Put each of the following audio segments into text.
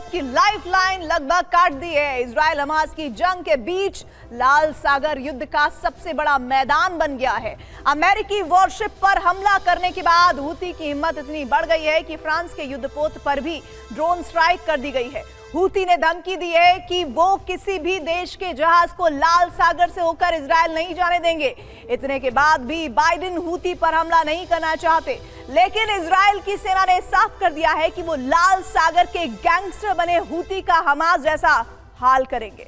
Europe की lifeline लगभग काट दी है। इजराइल हमास की जंग के बीच लाल सागर युद्ध का सबसे बड़ा मैदान बन गया है। अमेरिकी वॉरशिप पर हमला करने के बाद हूती की हिम्मत इतनी बढ़ गई है कि फ्रांस के युद्धपोत पर भी ड्रोन स्ट्राइक कर दी गई है। हूती ने धमकी दी है कि वो किसी भी देश के जहाज को लाल सागर से होकर इजराइल नहीं जाने देंगे। इतने के बाद भी बाइडेन हूती पर हमला नहीं करना चाहते, लेकिन इजराइल की सेना ने साफ कर दिया है कि वो लाल सागर के गैंगस्टर बने हूती का हमास जैसा हाल करेंगे।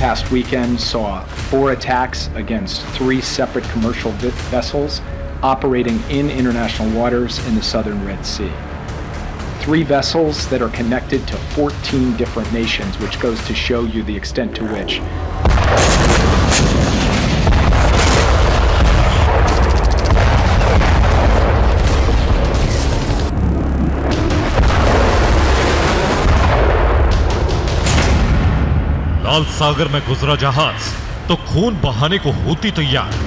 Past weekend saw 4 attacks against 3 separate commercial vessels operating in international waters in the southern Red Sea. 3 vessels that are connected to 14 different nations, which goes to show you the extent to which लाल सागर में गुजरा जहाज तो खून बहाने को Houthi तैयार।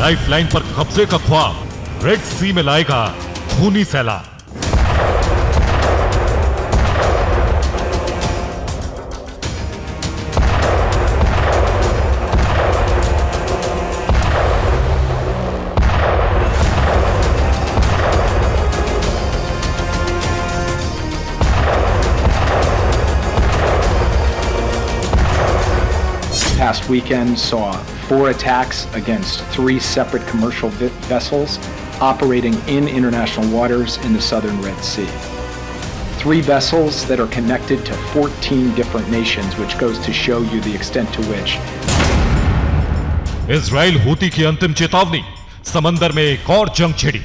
Life line पर कब्जे का ख्वाब रेड सी में लाएगा खूनी सैलाब। Past weekend saw 4 attacks against 3 separate commercial vessels operating in international waters in the southern Red Sea. 3 vessels that are connected to 14 different nations, which goes to show you the extent to which Israel Houthi की अंतिम चेतावनी, समंदर में एक और जंग छिड़ी।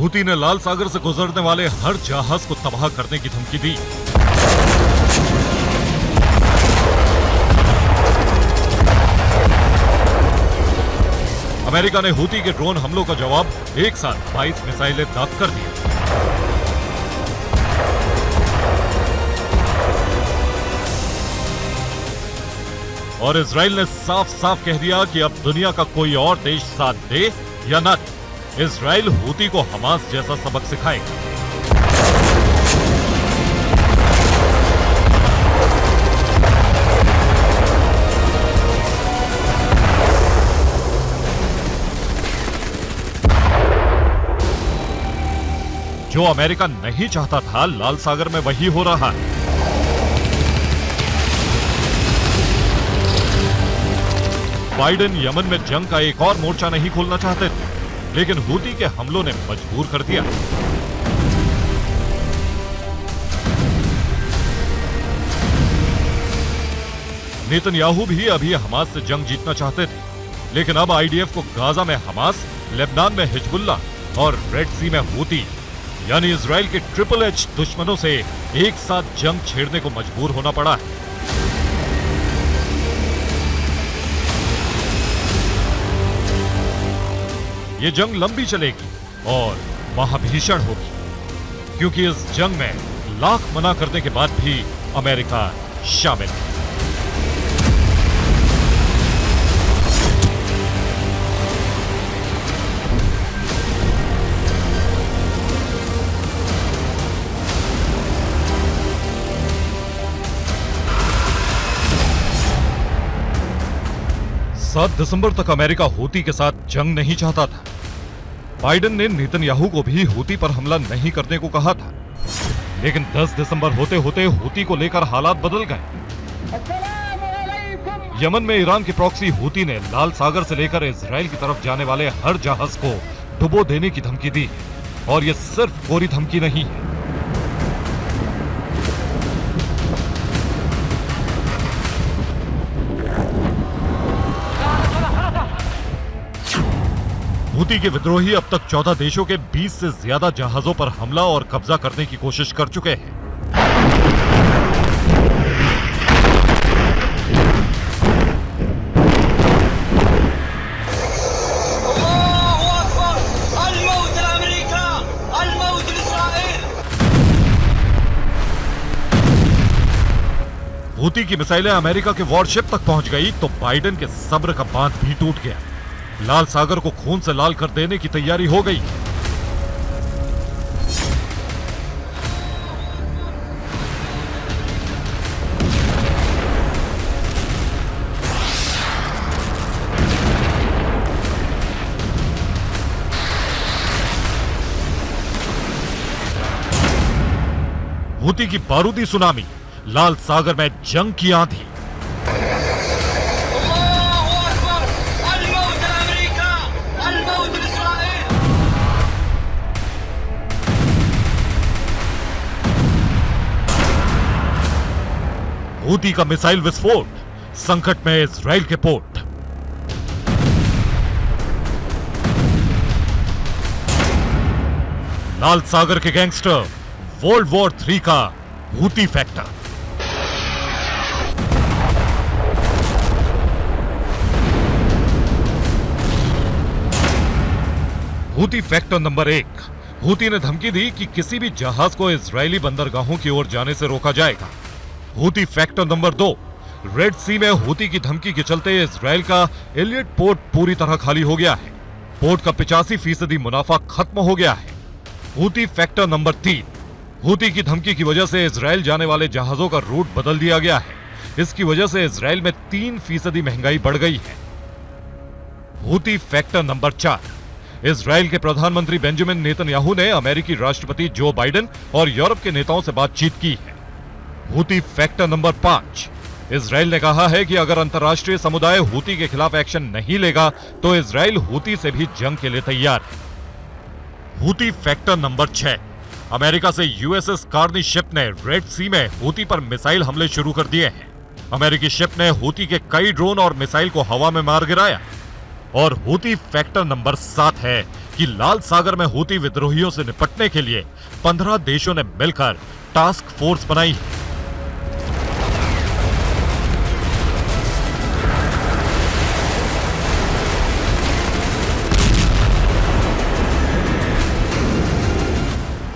Houthi ने लाल सागर से गुजरने वाले हर जहाज को तबाह करने की धमकी दी। अमेरिका ने हूती के ड्रोन हमलों का जवाब एक साथ 22 मिसाइलें दाग कर दी। और इजराइल ने साफ साफ कह दिया कि अब दुनिया का कोई और देश साथ दे या न, इजराइल हूती को हमास जैसा सबक सिखाएगा। जो अमेरिका नहीं चाहता था, लाल सागर में वही हो रहा है। बाइडेन यमन में जंग का एक और मोर्चा नहीं खोलना चाहते थे, लेकिन हूती के हमलों ने मजबूर कर दिया। नेतन्याहू भी अभी हमास से जंग जीतना चाहते थे, लेकिन अब आईडीएफ को गाजा में हमास, लेबनान में हिजबुल्लाह और रेड सी में हूती यानी इजराइल के ट्रिपल एच दुश्मनों से एक साथ जंग छेड़ने को मजबूर होना पड़ा है। ये जंग लंबी चलेगी और महाभीषण होगी, क्योंकि इस जंग में लाख मना करने के बाद भी अमेरिका शामिल है। दिसंबर तक अमेरिका हूती के साथ जंग नहीं चाहता था। बाइडेन ने नेतन्याहू को भी हूती पर हमला नहीं करने को कहा था, लेकिन 10 दिसंबर होते होते हूती को लेकर हालात बदल गए। यमन में ईरान के प्रॉक्सी हूती ने लाल सागर से लेकर इजराइल की तरफ जाने वाले हर जहाज को डुबो देने की धमकी दी है, और यह सिर्फ कोरी धमकी नहीं है। हूती के विद्रोही अब तक 14 देशों के 20 से ज्यादा जहाजों पर हमला और कब्जा करने की कोशिश कर चुके हैं। हूती की मिसाइलें अमेरिका के वॉरशिप तक पहुंच गई तो बाइडेन के सब्र का बांध भी टूट गया। लाल सागर को खून से लाल कर देने की तैयारी हो गई। हूती की बारूदी सुनामी, लाल सागर में जंग की आंधी। हूती का मिसाइल विस्फोट, संकट में इजराइल के पोर्ट। लाल सागर के गैंगस्टर, वर्ल्ड वॉर 3 का Houthi factor. Houthi factor number 1। Houthi ने धमकी दी कि किसी भी जहाज को इजरायली बंदरगाहों की ओर जाने से रोका जाएगा। Houthi factor number 2। रेड सी में हूती की धमकी के चलते इजराइल का एलियट पोर्ट पूरी तरह खाली हो गया है। पोर्ट का 85% मुनाफा खत्म हो गया है। Houthi factor number 3। हूती की धमकी की वजह से इजराइल जाने वाले जहाजों का रूट बदल दिया गया है। इसकी वजह से इजराइल में 3% महंगाई बढ़ गई है। Houthi factor number 4। इजराइल के प्रधानमंत्री बेंजामिन नेतन्याहू ने अमेरिकी राष्ट्रपति जो बाइडेन और यूरोप के नेताओं से बातचीत की है। Houthi factor number 5। इजराइल ने कहा है कि अगर अंतर्राष्ट्रीय समुदाय हूती के खिलाफ एक्शन नहीं लेगा तो इजराइल हूती से भी जंग के लिए तैयार है। Houthi factor number 6। अमेरिका से यूएसएस कार्नी शिप ने रेड सी में हूती पर मिसाइल हमले शुरू कर दिए हैं। अमेरिकी शिप ने हूती के कई ड्रोन और मिसाइल को हवा में मार गिराया। और हूती फैक्टर नंबर 7 है कि लाल सागर में हूती विद्रोहियों से निपटने के लिए 15 देशों ने मिलकर टास्क फोर्स बनाई है।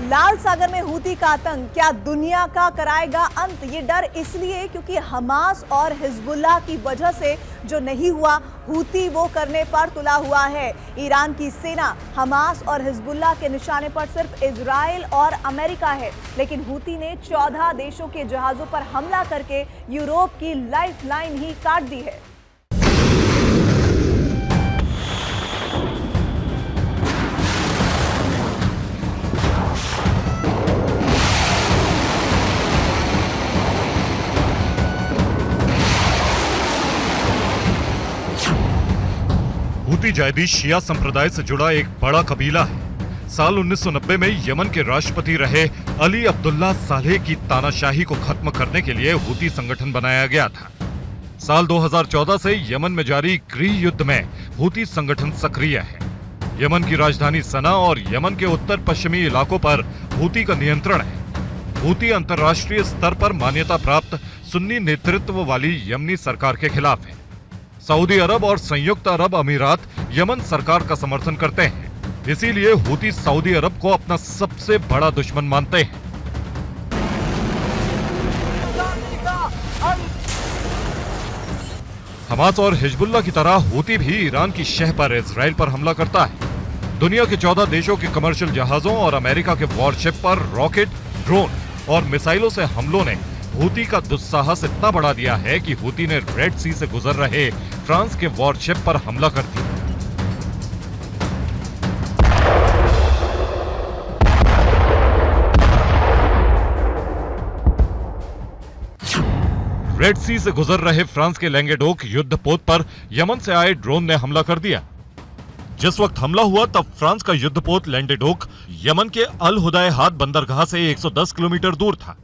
लाल सागर में हूती का आतंक क्या दुनिया का कराएगा अंत? ये डर इसलिए क्योंकि हमास और हिजबुल्लाह की वजह से जो नहीं हुआ, हूती वो करने पर तुला हुआ है। ईरान की सेना हमास और हिजबुल्लाह के निशाने पर सिर्फ इजराइल और अमेरिका है, लेकिन हूती ने 14 देशों के जहाजों पर हमला करके यूरोप की लाइफलाइन ही काट दी है। हूती जायदी शिया संप्रदाय से जुड़ा एक बड़ा कबीला है। साल 1990 में यमन के राष्ट्रपति रहे अली अब्दुल्ला सालेह की तानाशाही को खत्म करने के लिए हूती संगठन बनाया गया था। साल 2014 से यमन में जारी गृह युद्ध में हूती संगठन सक्रिय है। यमन की राजधानी सना और यमन के उत्तर पश्चिमी इलाकों पर हूती का नियंत्रण है। हूती अंतर्राष्ट्रीय स्तर पर मान्यता प्राप्त सुन्नी नेतृत्व वाली यमनी सरकार के खिलाफ है। सऊदी अरब और संयुक्त अरब अमीरात यमन सरकार का समर्थन करते हैं, इसीलिए हूती सऊदी अरब को अपना सबसे बड़ा दुश्मन मानते हैं। हमास और हिजबुल्लाह की तरह हूती भी ईरान की शह पर इजराइल पर हमला करता है। दुनिया के 14 देशों के कमर्शियल जहाजों और अमेरिका के वॉरशिप पर रॉकेट, ड्रोन और मिसाइलों से हमलों ने हूती का दुस्साहस इतना बढ़ा दिया है कि हूती ने रेड सी से गुजर रहे फ्रांस के वॉरशिप पर हमला कर दिया। रेड सी से गुजर रहे फ्रांस के लैंगेडोक युद्धपोत पर यमन से आए ड्रोन ने हमला कर दिया। जिस वक्त हमला हुआ तब फ्रांस का युद्धपोत लैंगेडोक यमन के अल हुदैहात बंदरगाह से 110 किलोमीटर दूर था।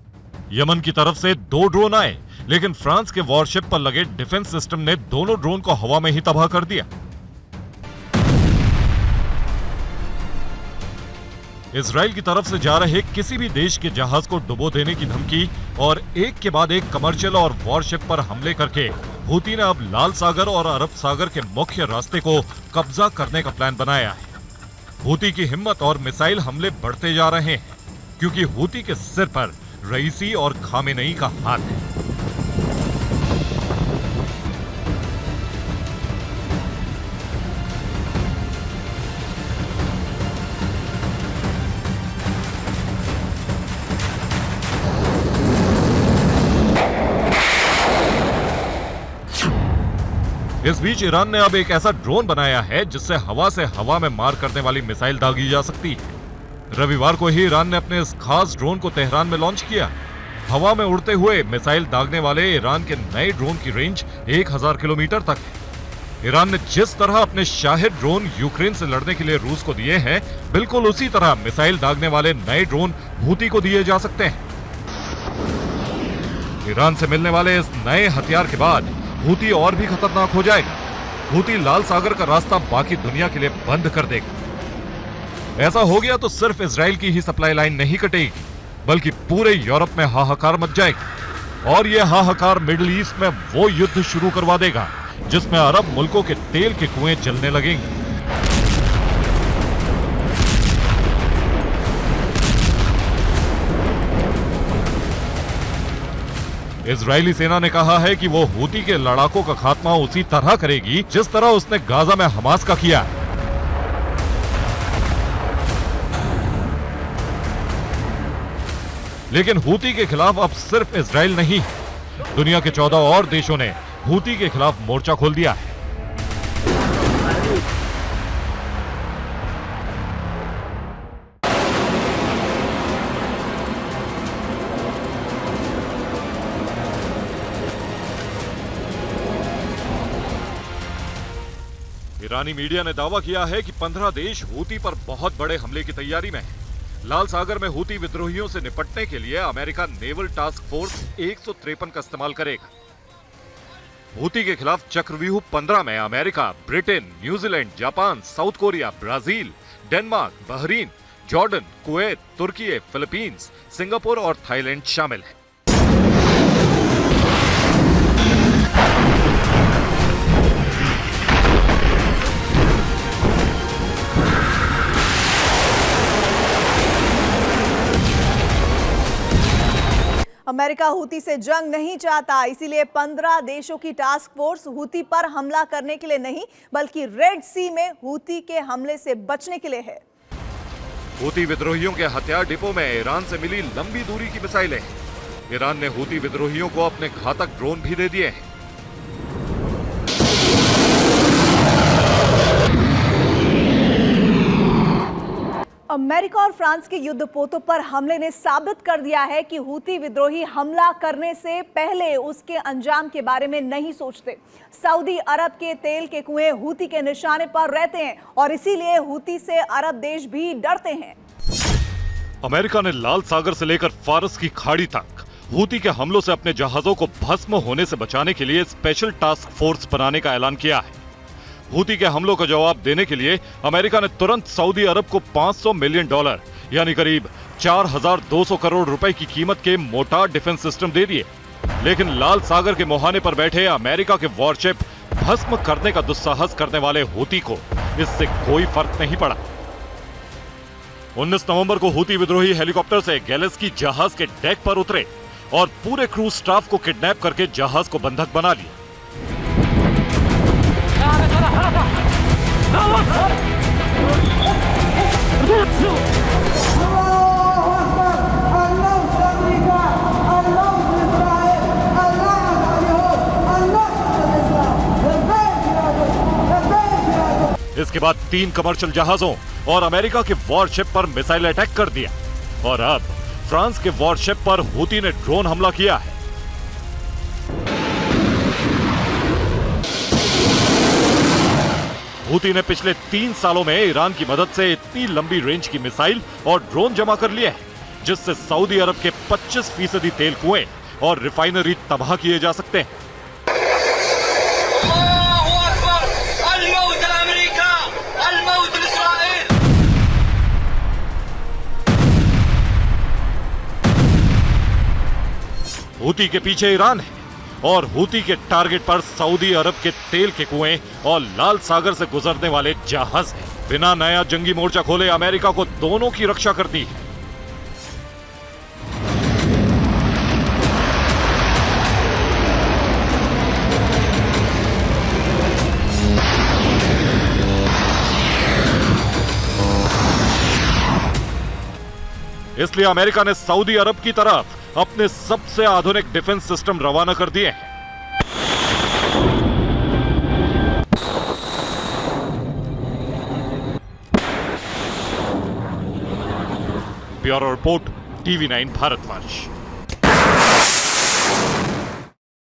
यमन की तरफ से 2 ड्रोन आए, लेकिन फ्रांस के वॉरशिप पर लगे डिफेंस सिस्टम ने दोनों ड्रोन को हवा में ही तबाह कर दिया। इजराइल की तरफ से जा रहे किसी भी देश के जहाज को डुबो देने की धमकी और एक के बाद एक कमर्शियल और वॉरशिप पर हमले करके हूती ने अब लाल सागर और अरब सागर के मुख्य रास्ते को कब्जा करने का प्लान बनाया है। हूती की हिम्मत और मिसाइल हमले बढ़ते जा रहे हैं, क्योंकि हूती के सिर पर रईसी और खामेनेई का हाथ है। इस बीच ईरान ने अब एक ऐसा ड्रोन बनाया है जिससे हवा से हवा में मार करने वाली मिसाइल दागी जा सकती है। रविवार को ही ईरान ने अपने इस खास ड्रोन को तेहरान में लॉन्च किया। हवा में उड़ते हुए मिसाइल दागने वाले ईरान के नए ड्रोन की रेंज 1000 किलोमीटर तक है। ईरान ने जिस तरह अपने शाहिद ड्रोन यूक्रेन से लड़ने के लिए रूस को दिए हैं, बिल्कुल उसी तरह मिसाइल दागने वाले नए ड्रोन हूती को दिए जा सकते हैं। ईरान से मिलने वाले इस नए हथियार के बाद हूती और भी खतरनाक हो जाएगा। हूती लाल सागर का रास्ता बाकी दुनिया के लिए बंद कर देगा। ऐसा हो गया तो सिर्फ इजराइल की ही सप्लाई लाइन नहीं कटेगी, बल्कि पूरे यूरोप में हाहाकार मच जाएगी। और यह हाहाकार मिडिल ईस्ट में वो युद्ध शुरू करवा देगा जिसमें अरब मुल्कों के तेल के कुएं जलने लगेंगे। इजरायली सेना ने कहा है कि वो हूती के लड़ाकों का खात्मा उसी तरह करेगी जिस तरह उसने गाजा में हमास का किया। लेकिन हूती के खिलाफ अब सिर्फ इजराइल नहीं, दुनिया के 14 और देशों ने हूती के खिलाफ मोर्चा खोल दिया है। ईरानी मीडिया ने दावा किया है कि 15 देश हूती पर बहुत बड़े हमले की तैयारी में हैं। लाल सागर में हूती विद्रोहियों से निपटने के लिए अमेरिका नेवल टास्क फोर्स 153 का इस्तेमाल करेगा। हूती के खिलाफ चक्रव्यूह 15 में America, Britain, New Zealand, Japan, South Korea, Brazil, Denmark, Bahrain, Jordan, Kuwait, तुर्की, फिलीपींस, सिंगापुर और थाईलैंड शामिल है। अमेरिका हूती से जंग नहीं चाहता, इसीलिए 15 देशों की टास्क फोर्स हूती पर हमला करने के लिए नहीं, बल्कि रेड सी में हूती के हमले से बचने के लिए है। हूती विद्रोहियों के हथियार डिपो में ईरान से मिली लंबी दूरी की मिसाइलें। ईरान ने हूती विद्रोहियों को अपने घातक ड्रोन भी दे दिए हैं। अमेरिका और फ्रांस के युद्धपोतों पर हमले ने साबित कर दिया है कि हूती विद्रोही हमला करने से पहले उसके अंजाम के बारे में नहीं सोचते। सऊदी अरब के तेल के कुएं हूती के निशाने पर रहते हैं और इसीलिए हूती से अरब देश भी डरते हैं। अमेरिका ने लाल सागर से लेकर फारस की खाड़ी तक हूती के हमलों से अपने जहाजों को भस्म होने से बचाने के लिए स्पेशल टास्क फोर्स बनाने का ऐलान किया है। हूती के हमलों का जवाब देने के लिए अमेरिका ने तुरंत सऊदी अरब को $500 मिलियन यानी करीब 4,200 करोड़ रुपए की कीमत के मोर्टार डिफेंस सिस्टम दे दिए। लेकिन लाल सागर के मुहाने पर बैठे अमेरिका के वॉरशिप भस्म करने का दुस्साहस करने वाले हूती को इससे कोई फर्क नहीं पड़ा। 19 नवंबर को हूती विद्रोही हेलीकॉप्टर से गैलेस्की जहाज के डेक पर उतरे और पूरे क्रू स्टाफ को किडनैप करके जहाज को बंधक बना लिया। इसके बाद 3 कमर्शियल जहाजों और अमेरिका के वॉरशिप पर मिसाइल अटैक कर दिया और अब फ्रांस के वॉरशिप पर हूती ने ड्रोन हमला किया है। हूती ने पिछले 3 सालों में ईरान की मदद से इतनी लंबी रेंज की मिसाइल और ड्रोन जमा कर लिए हैं, जिससे सऊदी अरब के 25% तेल कुएं और रिफाइनरी तबाह किए जा सकते हैं। हूती के पीछे ईरान है और हूती के टारगेट पर सऊदी अरब के तेल के कुएं और लाल सागर से गुजरने वाले जहाज हैं। बिना नया जंगी मोर्चा खोले अमेरिका को दोनों की रक्षा करती है। इसलिए अमेरिका ने सऊदी अरब की तरफ अपने सबसे आधुनिक डिफेंस सिस्टम रवाना कर दिए हैं। Bureau report, TV9 Bharatvarsh.